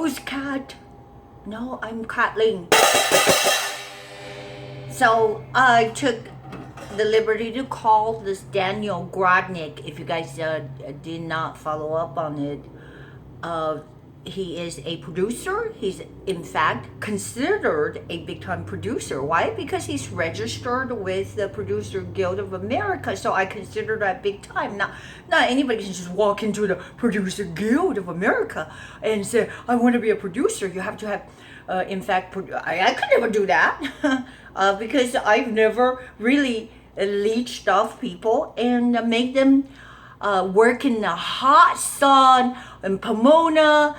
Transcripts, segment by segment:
Who's Kat? No, I'm Kathleen. So I took the liberty to call this Daniel Grodnik. If you guys did not follow up on it, he is a producer. He's in fact considered a big-time producer. Why? Because he's registered with the Producer Guild of America. So I consider that big time. Not anybody can just walk into the Producer Guild of America and say, I want to be a producer. You have to have, in fact, I could never do that because I've never really leeched off people and make them work in the hot sun in Pomona,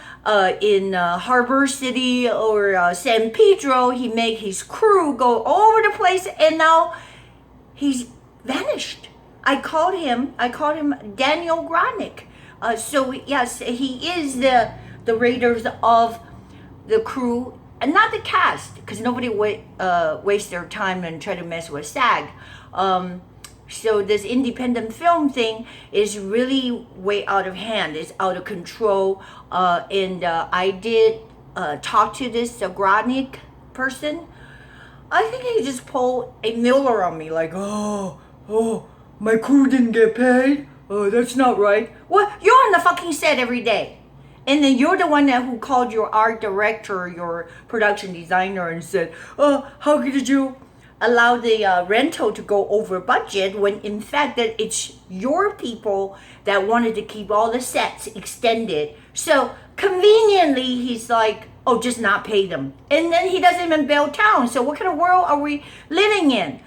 in Harbor City or San Pedro. He made his crew go all over the place, and now he's vanished. I called him Daniel Grodnik. So yes, he is the raiders of the crew, and not the cast, because nobody waste their time and try to mess with SAG. So this independent film thing is really way out of hand. It's out of control. And I did talk to this Grodnik person. I think he just pulled a Miller on me, like, oh, my crew didn't get paid. Oh, that's not right. Well, you're on the fucking set every day. And then you're the one who called your art director, your production designer, and said, oh, how did you allow the rental to go over budget, when in fact that it's your people that wanted to keep all the sets extended. So conveniently he's like, oh, just not pay them. And then he doesn't even bail town. So what kind of world are we living in?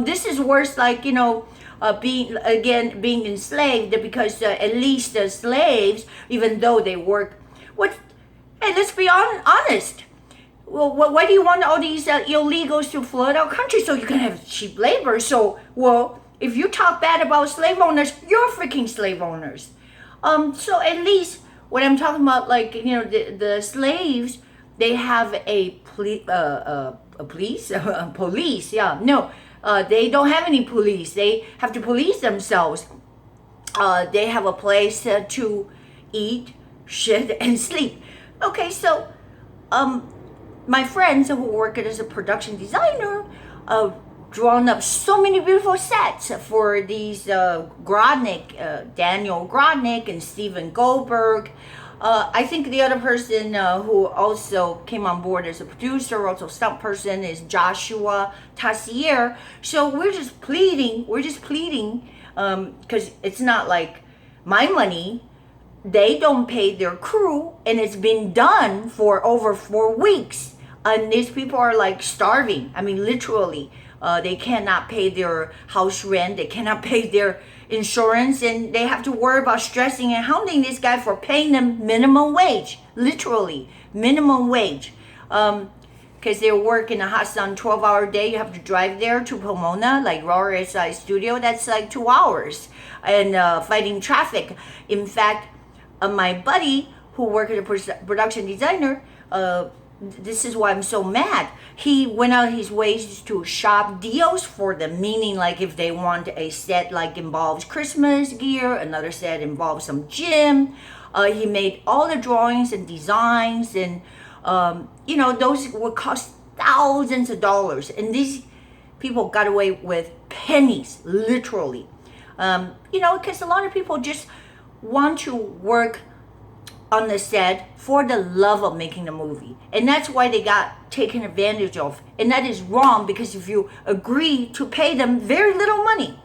This is worse, like, being enslaved, because at least the slaves, even though they work, hey, let's be honest. Well, why do you want all these illegals to flood our country? So you can have cheap labor. So, well, if you talk bad about slave owners, you're freaking slave owners. So at least what I'm talking about, like, the slaves, they have a police. Yeah, no, they don't have any police. They have to police themselves. They have a place to eat, shit, and sleep. Okay, so, my friends who work as a production designer drawn up so many beautiful sets for these Grodnik, Daniel Grodnik and Steven Goldberg. I think the other person who also came on board as a producer, also stunt person, is Joshua Tassier. So we're just pleading, because it's not like my money. They don't pay their crew, and it's been done for over 4 weeks. And these people are like starving. I mean, literally. They cannot pay their house rent. They cannot pay their insurance. And they have to worry about stressing and hounding this guy for paying them minimum wage. Literally, minimum wage. Because they work in a hot sun, 12-hour day. You have to drive there to Pomona, like Raw SI Studio. That's like 2 hours. And fighting traffic. In fact, my buddy who worked as a production designer, this is why I'm so mad. He went out his ways to shop deals for them, meaning like if they want a set like involves Christmas gear, another set involves some gym. He made all the drawings and designs, and those would cost thousands of dollars. And these people got away with pennies, literally. Because a lot of people just want to work on the set for the love of making the movie, and that's why they got taken advantage of. And that is wrong, because if you agree to pay them very little money,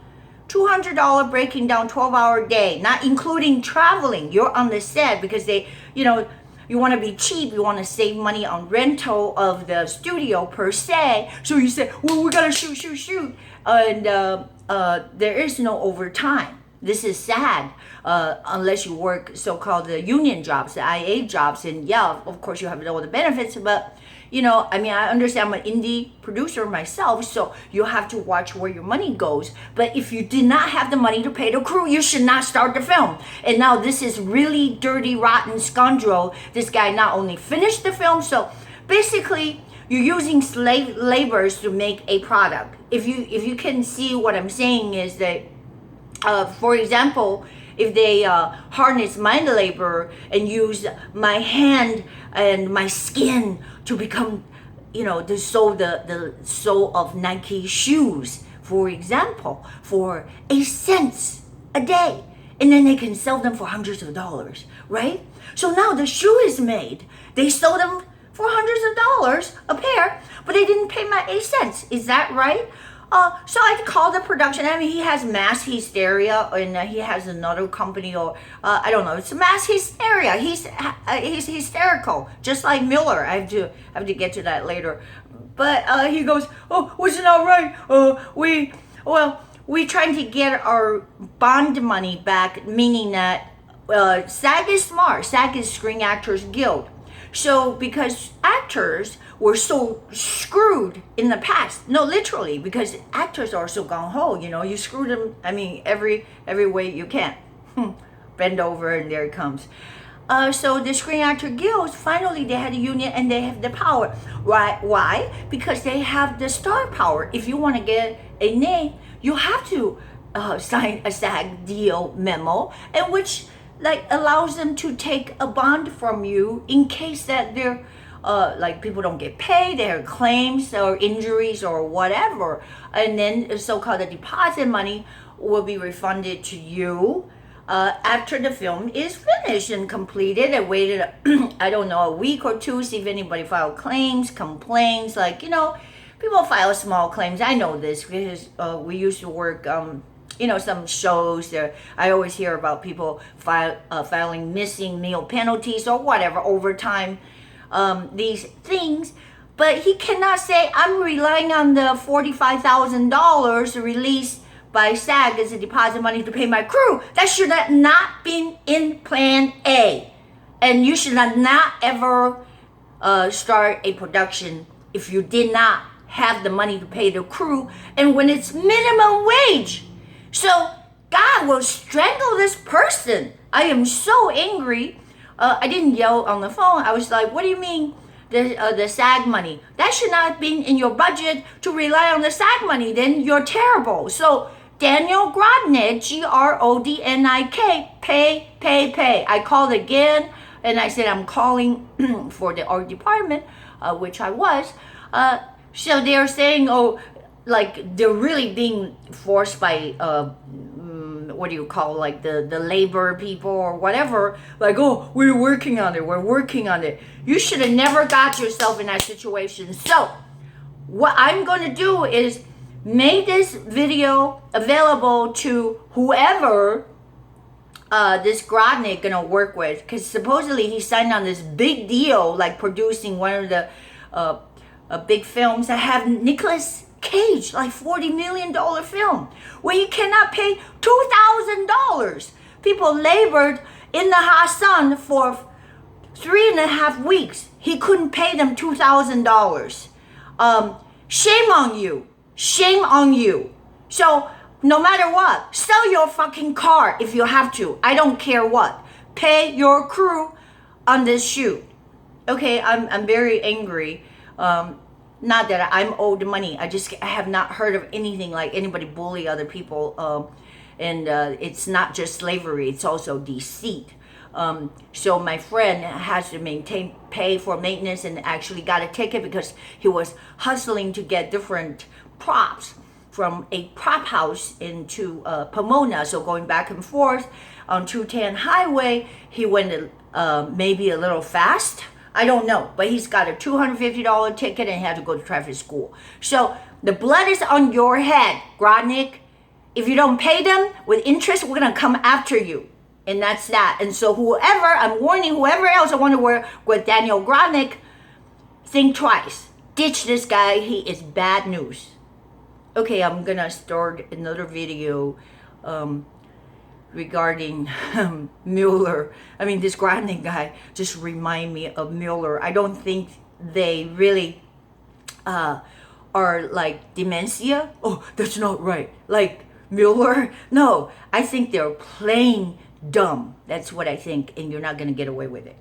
$200 breaking down 12-hour day, not including traveling, you're on the set because they, you want to be cheap, you want to save money on rental of the studio per se. So you say, well, we gotta shoot, and there is no overtime. This is sad, unless you work so-called the union jobs, the IA jobs, and yeah, of course you have all the benefits, but I understand. I'm an indie producer myself, so you have to watch where your money goes. But if you did not have the money to pay the crew, you should not start the film. And now this is really dirty, rotten scoundrel. This guy not only finished the film, so basically you're using slave laborers to make a product. If you can see what I'm saying is that, for example, if they harness my labor and use my hand and my skin to become, the sole of Nike shoes, for example, for 8 cents a day. And then they can sell them for hundreds of dollars, right? So now the shoe is made. They sold them for hundreds of dollars a pair, but they didn't pay my 8 cents. Is that right? So I called the production. I mean, he has mass hysteria, and he has another company, or I don't know. It's mass hysteria. He's hysterical, just like Miller. I have to get to that later. But he goes, "Oh, was it all right? We trying to get our bond money back, meaning that SAG is smart. SAG is Screen Actors Guild. So because actors were so screwed in the past, no, literally, because actors are so gung-ho, you screw them, I mean, every way you can. Bend over and there it comes. So the Screen Actor Guilds, finally they had a union and they have the power. Why? Because they have the star power. If you want to get a name, you have to sign a SAG deal memo, and which allows them to take a bond from you in case that they're people don't get paid, there are claims or injuries or whatever, and then so-called the deposit money will be refunded to you after the film is finished and completed. I waited I don't know, a week or two, see if anybody filed claims, complaints, people file small claims. I know this because we used to work some shows there. I always hear about people filing missing meal penalties or whatever, overtime, these things. But he cannot say, I'm relying on the $45,000 released by SAG as a deposit money to pay my crew. That should have not been in plan A. And you should have not ever start a production if you did not have the money to pay the crew, and when it's minimum wage. So God will strangle this person. I am so angry. I didn't yell on the phone. I was like, what do you mean the SAG money? That should not have been in your budget to rely on the SAG money. Then you're terrible. So Daniel Grodnik, Grodnik, pay. I called again and I said I'm calling for the art department, which I was. So they're saying, they're really being forced by what do you call, the labor people or whatever, we're working on it. You should have never got yourself in that situation. So what I'm going to do is make this video available to whoever this Grodnik gonna work with, because supposedly he signed on this big deal, producing one of the big films that have Nicolas Cage, $40 million film, where you cannot pay $2,000. People labored in the hot sun for 3.5 weeks. He couldn't pay them $2,000. Shame on you. Shame on you. So no matter what, sell your fucking car if you have to. I don't care what. Pay your crew on this shoot. Okay, I'm very angry. Not that I'm owed money. I have not heard of anything like anybody bully other people. And it's not just slavery, it's also deceit. So my friend has to pay for maintenance, and actually got a ticket because he was hustling to get different props from a prop house into Pomona. So going back and forth on 210 highway, he went maybe a little fast. I don't know, but he's got a $250 ticket and had to go to traffic school. So the blood is on your head, Grodnik. If you don't pay them with interest, we're gonna come after you. And that's that. And so I'm warning whoever else I want to work with Daniel Grodnik, think twice. Ditch this guy, he is bad news. Okay, I'm gonna start another video regarding Mueller. I mean, this Grodnik guy just remind me of Mueller. I don't think they really are dementia. Oh, that's not right. Mueller? No, I think they're plain dumb. That's what I think, and you're not gonna get away with it.